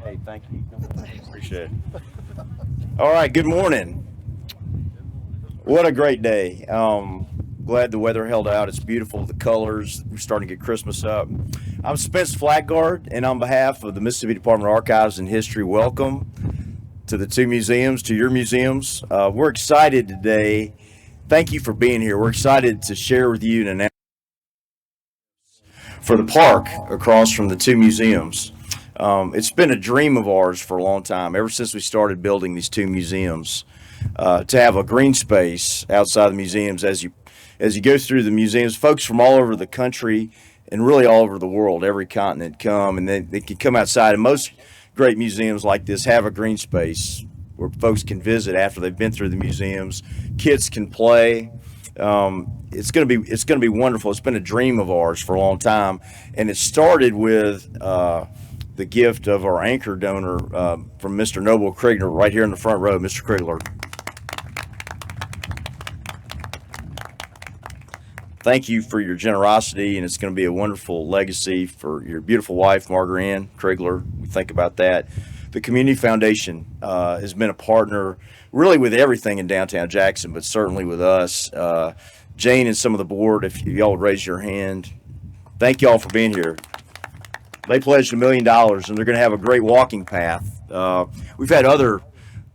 Hey, thank you. Appreciate it. All right, good morning. What a great day. Glad the weather held out. It's beautiful. The colors. We're starting to get Christmas up. I'm Spence Flaggard, and on behalf of the Mississippi Department of Archives and History, welcome to the two museums, to your museums. We're excited today. Thank you for being here. We're excited to share with you an announcement for the park across from the two museums. It's been a dream of ours for a long time, ever since we started building these two museums, to have a green space outside the museums as you go through the museums. Folks from all over the country and really all over the world, every continent, come and they can come outside. And most great museums like this have a green space where folks can visit after they've been through the museums. Kids can play. It's gonna be wonderful. It's been a dream of ours for a long time, and it started with the gift of our anchor donor from Mr. Noble Crigler right here in the front row, Mr. Crigler. Thank you for your generosity, and it's going to be a wonderful legacy for your beautiful wife, Margaret Ann Crigler. We think about that. The Community Foundation has been a partner really with everything in downtown Jackson, but certainly with us. Jane and some of the board, if y'all would raise your hand. Thank y'all for being here. They pledged $1 million, and they're going to have a great walking path. We've had other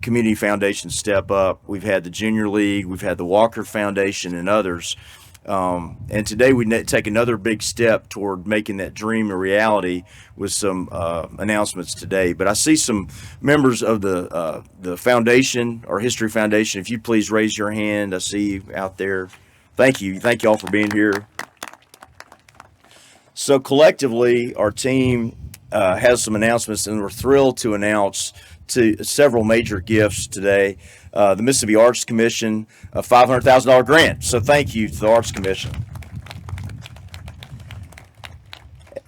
community foundations step up. We've had the Junior League, we've had the Walker Foundation, and others. And today we take another big step toward making that dream a reality with some announcements today. But I see some members of the foundation, our History Foundation. If you please raise your hand, I see you out there. Thank you. Thank you all for being here. So collectively, our team has some announcements, and we're thrilled to announce several major gifts today. The Mississippi Arts Commission, a $500,000 grant. So thank you to the Arts Commission.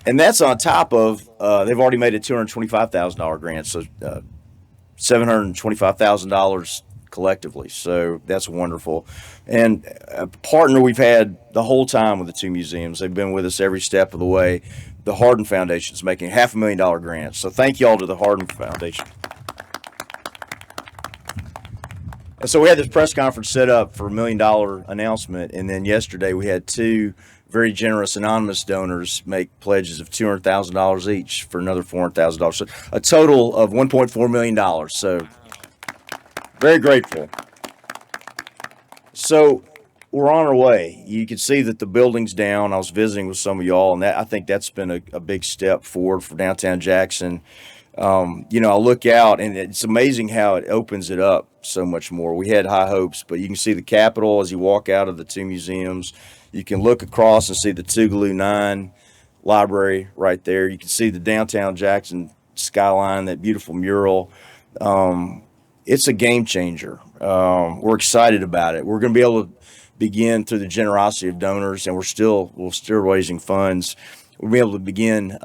And that's on top of, they've already made a $225,000 grant, so $725,000 collectively. So that's wonderful. And a partner we've had the whole time with the two museums. They've been with us every step of the way. The Hardin Foundation is making a $500,000 grant. So thank you all to the Hardin Foundation. And so we had this press conference set up for $1 million announcement, and then yesterday we had two very generous anonymous donors make pledges of $200,000 each for another $400,000. So a total of $1.4 million. So very grateful. So we're on our way. You can see that the building's down. I was visiting with some of y'all, and I think that's been a big step forward for downtown Jackson. I look out, and it's amazing how it opens it up so much more. We had high hopes, but you can see the Capitol as you walk out of the two museums. You can look across and see the Tougaloo 9 library right there. You can see the downtown Jackson skyline, that beautiful mural. It's a game changer. We're excited about it. We're going to be able to begin through the generosity of donors, and we're still raising funds. We'll be able to begin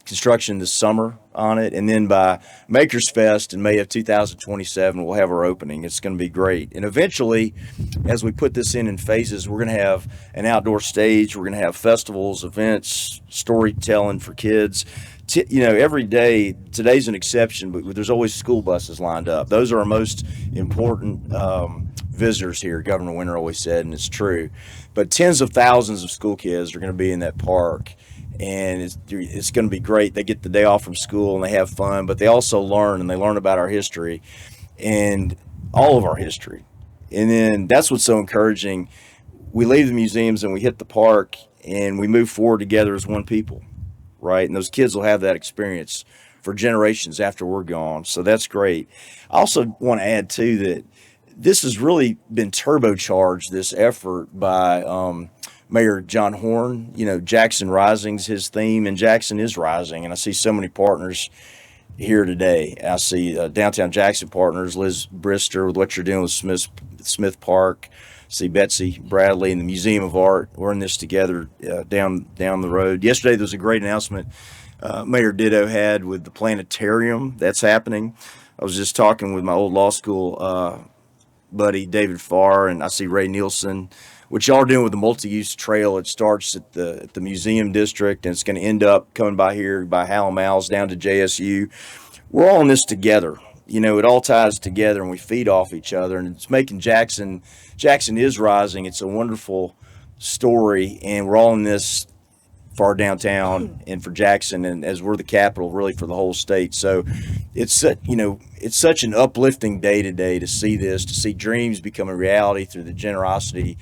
construction this summer on it, and then by Makers Fest in May of 2027 we'll have our opening. It's going to be great, and eventually, as we put this in phases, we're going to have an outdoor stage. We're going to have festivals, events, storytelling for kids. Every day. Today's an exception, but there's always school buses lined up. Those are our most important visitors here, Governor Winter always said, and it's true. But tens of thousands of school kids are going to be in that park, and it's going to be great. They get the day off from school and they have fun, but they also learn, and they learn about our history and all of our history. And then that's what's so encouraging. We leave the museums and we hit the park and we move forward together as one people, right? And those kids will have that experience for generations after we're gone. So that's great. I also want to add too that this has really been turbocharged, this effort by Mayor John Horn. Jackson Rising's his theme, and Jackson is rising. And I see so many partners here today. I see downtown Jackson partners, Liz Brister, with what you're doing with Smith Park. See Betsy Bradley and the Museum of Art. We're in this together down the road. Yesterday there was a great announcement Mayor Ditto had with the planetarium that's happening. I was just talking with my old law school buddy David Farr, and I see Ray Nielsen what y'all are doing with the multi-use trail. It starts at the museum district, and it's going to end up coming by here by Hal Mal's down to JSU. We're all in this together. It all ties together, and we feed off each other, and it's making Jackson is rising. It's a wonderful story, and we're all in this for our downtown and for Jackson, and as we're the capital really for the whole state. So it's such an uplifting day today to see this, to see dreams become a reality through the generosity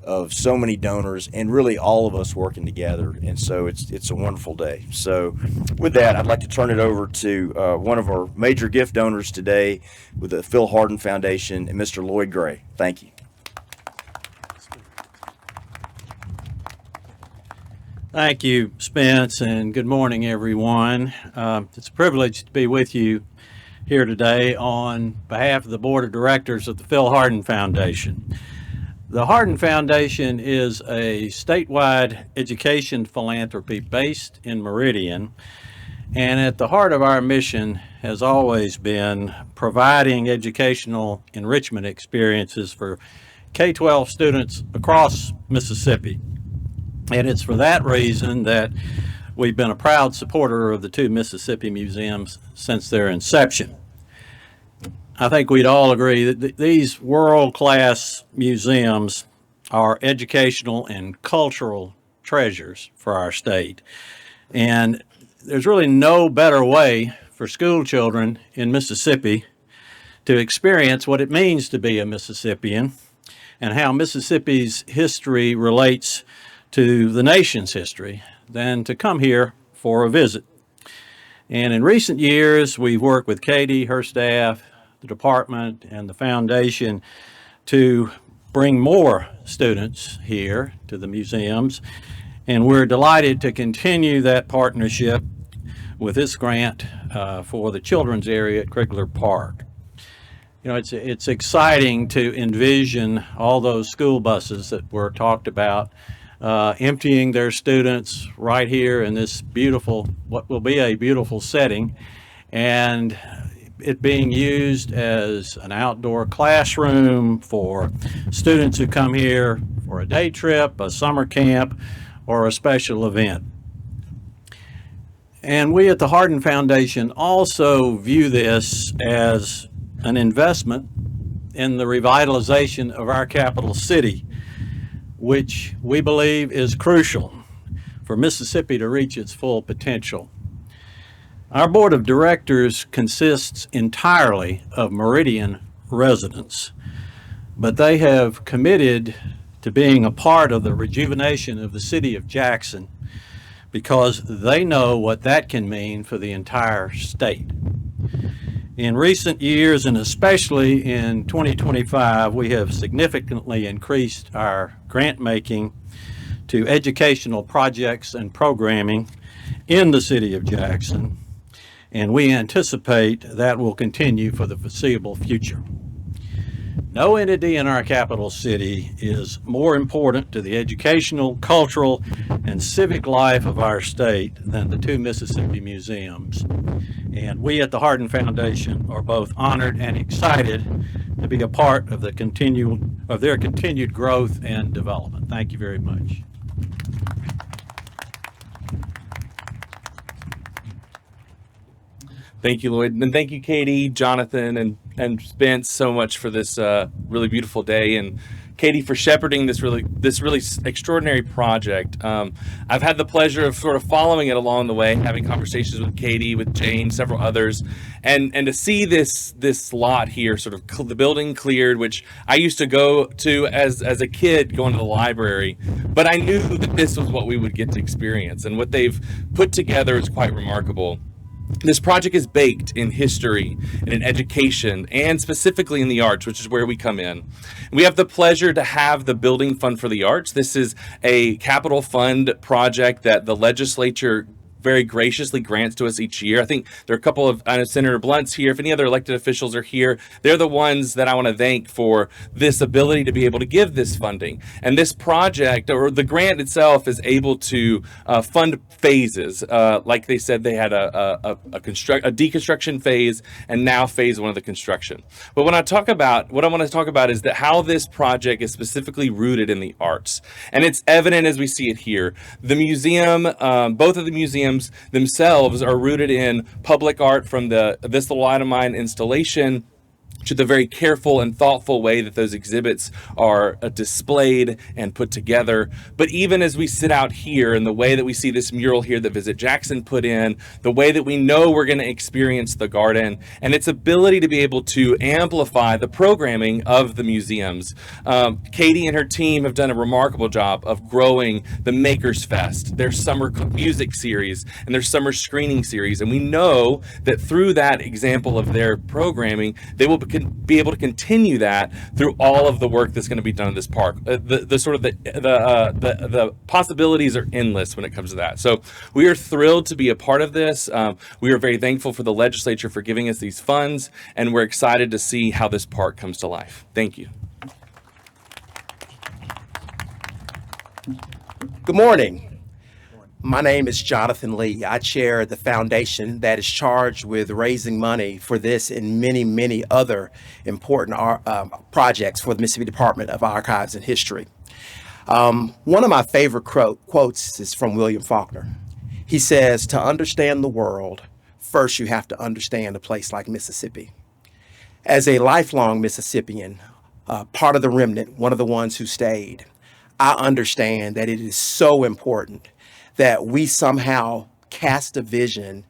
of so many donors and really all of us working together. And so it's a wonderful day. So with that, I'd like to turn it over to one of our major gift donors today with the Phil Hardin Foundation, and Mr. Lloyd Gray. Thank you. Thank you, Spence, and good morning, everyone. It's a privilege to be with you here today on behalf of the Board of Directors of the Phil Hardin Foundation. The Hardin Foundation is a statewide education philanthropy based in Meridian, and at the heart of our mission has always been providing educational enrichment experiences for K-12 students across Mississippi. And it's for that reason that we've been a proud supporter of the two Mississippi museums since their inception. I think we'd all agree that these world-class museums are educational and cultural treasures for our state. And there's really no better way for school children in Mississippi to experience what it means to be a Mississippian and how Mississippi's history relates to the nation's history than to come here for a visit. And in recent years, we've worked with Katie, her staff, the department, and the foundation to bring more students here to the museums. And we're delighted to continue that partnership with this grant for the children's area at Crigler Park. It's exciting to envision all those school buses that were talked about emptying their students right here in this beautiful, what will be a beautiful setting, and it being used as an outdoor classroom for students who come here for a day trip, a summer camp, or a special event. And we at the Hardin Foundation also view this as an investment in the revitalization of our capital city, which we believe is crucial for Mississippi to reach its full potential. Our board of directors consists entirely of Meridian residents, but they have committed to being a part of the rejuvenation of the city of Jackson because they know what that can mean for the entire state. In recent years, and especially in 2025, we have significantly increased our grant making to educational projects and programming in the city of Jackson, and we anticipate that will continue for the foreseeable future. No entity in our capital city is more important to the educational, cultural, and civic life of our state than the two Mississippi museums. And we at the Hardin Foundation are both honored and excited to be a part of their continued growth and development. Thank you very much. Thank you, Lloyd, and thank you, Katie, Jonathan, and Spence so much for this really beautiful day, and Katie for shepherding this really extraordinary project. I've had the pleasure of sort of following it along the way, having conversations with Katie, with Jane, several others, and to see this lot here, sort of the building cleared, which I used to go to as a kid going to the library, but I knew that this was what we would get to experience, and what they've put together is quite remarkable. This project is baked in history and in education and specifically in the arts, which is where we come in. We have the pleasure to have the Building Fund for the Arts. This is a capital fund project that the legislature very graciously grants to us each year. I think there are a couple of, I know Senator Blunt's here. If any other elected officials are here, they're the ones that I want to thank for this ability to be able to give this funding. And this project, or the grant itself, is able to fund phases. Like they said, they had a deconstruction phase and now phase one of the construction. But what I want to talk about is that how this project is specifically rooted in the arts. And it's evident as we see it here. The museum, both of the museums themselves are rooted in public art, from This Little Light of Mine installation to the very careful and thoughtful way that those exhibits are displayed and put together. But even as we sit out here, and the way that we see this mural here that Visit Jackson put in, the way that we know we're going to experience the garden, and its ability to be able to amplify the programming of the museums. Katie and her team have done a remarkable job of growing the Makers Fest, their summer music series, and their summer screening series. And we know that through that example of their programming, they will be able to continue that through all of the work that's going to be done in this park. The possibilities are endless when it comes to that. So we are thrilled to be a part of this. We are very thankful for the legislature for giving us these funds, and we're excited to see how this park comes to life. Thank you. Good morning. My name is Jonathan Lee. I chair the foundation that is charged with raising money for this and many, many other important projects for the Mississippi Department of Archives and History. One of my favorite quotes is from William Faulkner. He says, "To understand the world, first you have to understand a place like Mississippi." As a lifelong Mississippian, part of the remnant, one of the ones who stayed, I understand that it is so important that we somehow cast a vision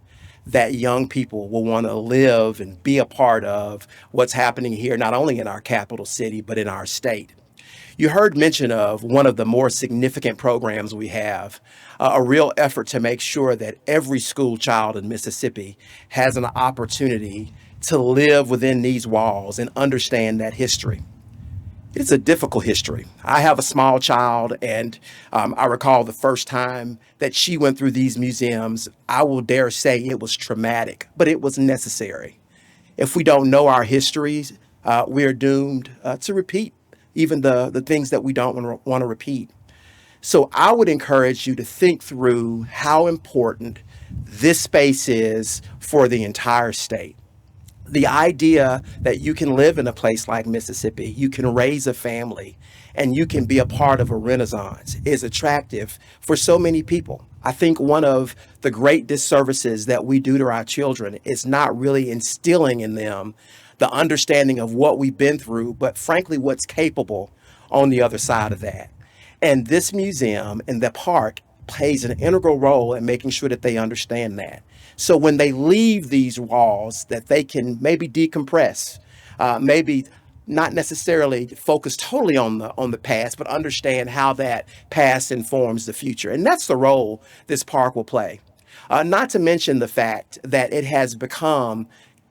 that young people will want to live and be a part of what's happening here, not only in our capital city, but in our state. You heard mention of one of the more significant programs we have, a real effort to make sure that every school child in Mississippi has an opportunity to live within these walls and understand that history. It's a difficult history. I have a small child, and I recall the first time that she went through these museums. I will dare say it was traumatic, but it was necessary. If we don't know our histories, we are doomed to repeat even the things that we don't want to repeat. So I would encourage you to think through how important this space is for the entire state. The idea that you can live in a place like Mississippi, you can raise a family, and you can be a part of a renaissance is attractive for so many people. I think one of the great disservices that we do to our children is not really instilling in them the understanding of what we've been through, but frankly, what's capable on the other side of that. And this museum and the park plays an integral role in making sure that they understand that. So when they leave these walls, that they can maybe decompress, maybe not necessarily focus totally on the past, but understand how that past informs the future. And that's the role this park will play. Not to mention the fact that it has become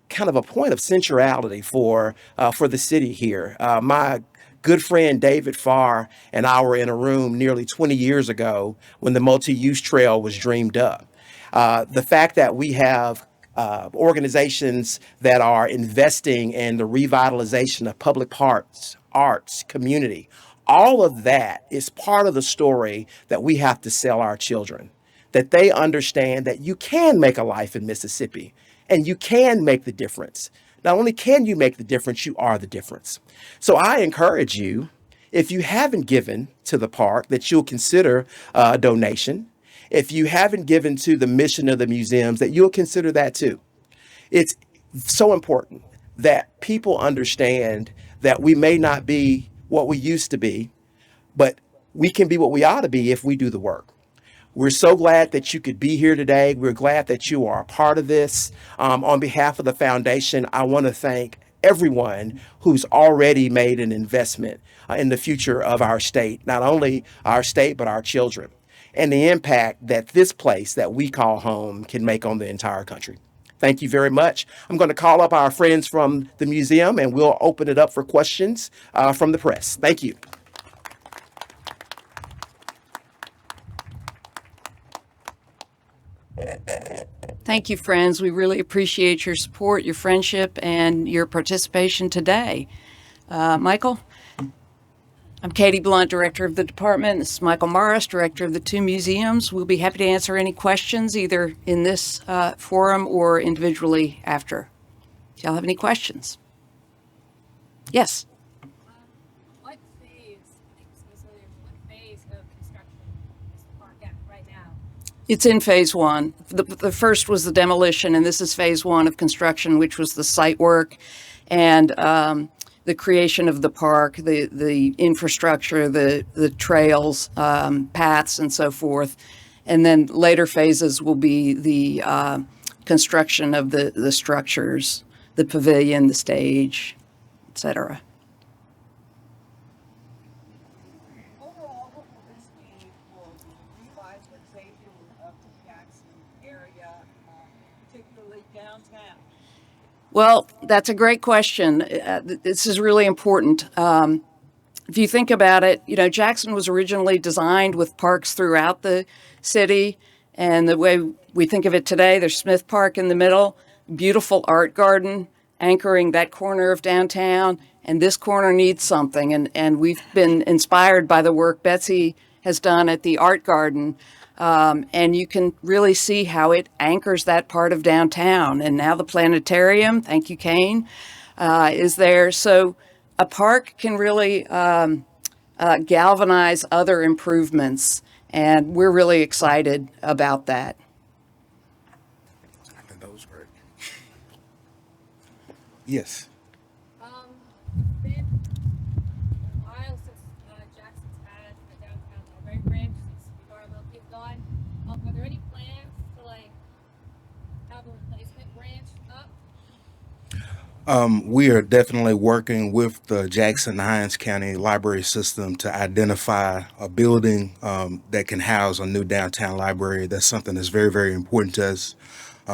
kind of a point of centrality for the city here. My good friend David Farr and I were in a room nearly 20 years ago when the multi-use trail was dreamed up. The fact that we have organizations that are investing in the revitalization of public parks, arts, community, all of that is part of the story that we have to sell our children, that they understand that you can make a life in Mississippi and you can make the difference. Not only can you make the difference, you are the difference. So I encourage you, if you haven't given to the park, that you'll consider a donation. If you haven't given to the mission of the museums, that you'll consider that too. It's so important that people understand that we may not be what we used to be, but we can be what we ought to be if we do the work. We're so glad that you could be here today. We're glad that you are a part of this. On behalf of the foundation, I want to thank everyone who's already made an investment in the future of our state, not only our state, but our children, and the impact that this place that we call home can make on the entire country. Thank you very much. I'm going to call up our friends from the museum, and we'll open it up for questions from the press. Thank you. Thank you, friends. We really appreciate your support, your friendship, and your participation today. Michael? I'm Katie Blunt, Director of the department. This is Michael Morris, Director of the two museums. We'll be happy to answer any questions either in this forum or individually after. Do y'all have any questions? Yes? What phase, what phase of construction is the park at right now? It's in phase one. The first was the demolition, and this is phase one of construction, which was the site work and the creation of the park, the infrastructure, the trails, paths, and so forth. And then later phases will be the construction of the structures, the pavilion, the stage, etc. Overall, what will this mean for the revitalization of the Jackson area, particularly downtown? Well, that's a great question. This is really important. If you think about it, you know, Jackson was originally designed with parks throughout the city. And the way we think of it today, there's Smith Park in the middle, beautiful art garden anchoring that corner of downtown. And this corner needs something. And we've been inspired by the work Betsy has done at the art garden. And you can really see how it anchors that part of downtown. And now the planetarium, thank you, Kane, is there. So a park can really galvanize other improvements. And we're really excited about that. I think that was great. Yes. It's been a while since Jackson's had a downtown library branch since Garlow kicked on. Are there any plans to have a replacement branch up? We are definitely working with the Jackson-Hinds County Library System to identify a building that can house a new downtown library. That's something that's very, very important to us.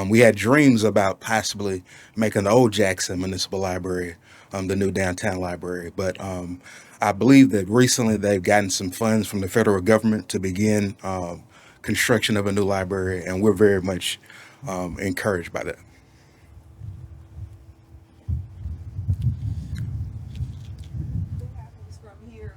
We had dreams about possibly making the old Jackson Municipal Library the new downtown library, but I believe that recently they've gotten some funds from the federal government to begin construction of a new library, and we're very much encouraged by that. What happens from here?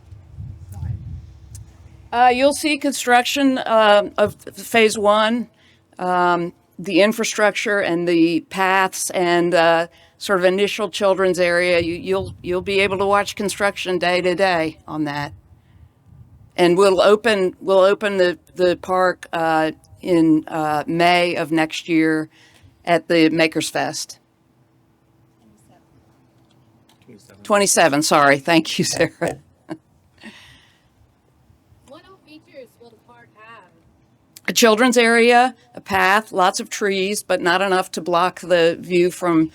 You'll see construction of phase one, the infrastructure and the paths and sort of initial children's area. You'll be able to watch construction day to day on that. And we'll open the park in May of next year at the Makers Fest. 27, sorry. Thank you, Sarah. What new features will the park have? A children's area, a path, lots of trees, but not enough to block the view from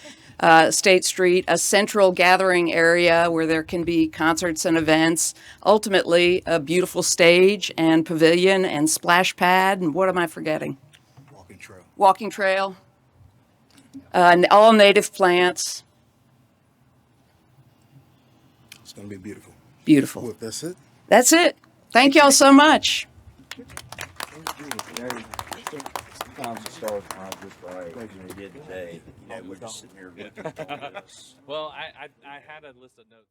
State Street, a central gathering area where there can be concerts and events, ultimately a beautiful stage and pavilion and splash pad, and what am I forgetting? Walking trail. Walking trail, and all native plants. It's going to be beautiful. Beautiful. Well, that's it. That's it. Thank y'all so much. Sometimes the stars aren't just right. Like you did today. You know, we're just sitting here looking at this. Well, I had a list of notes.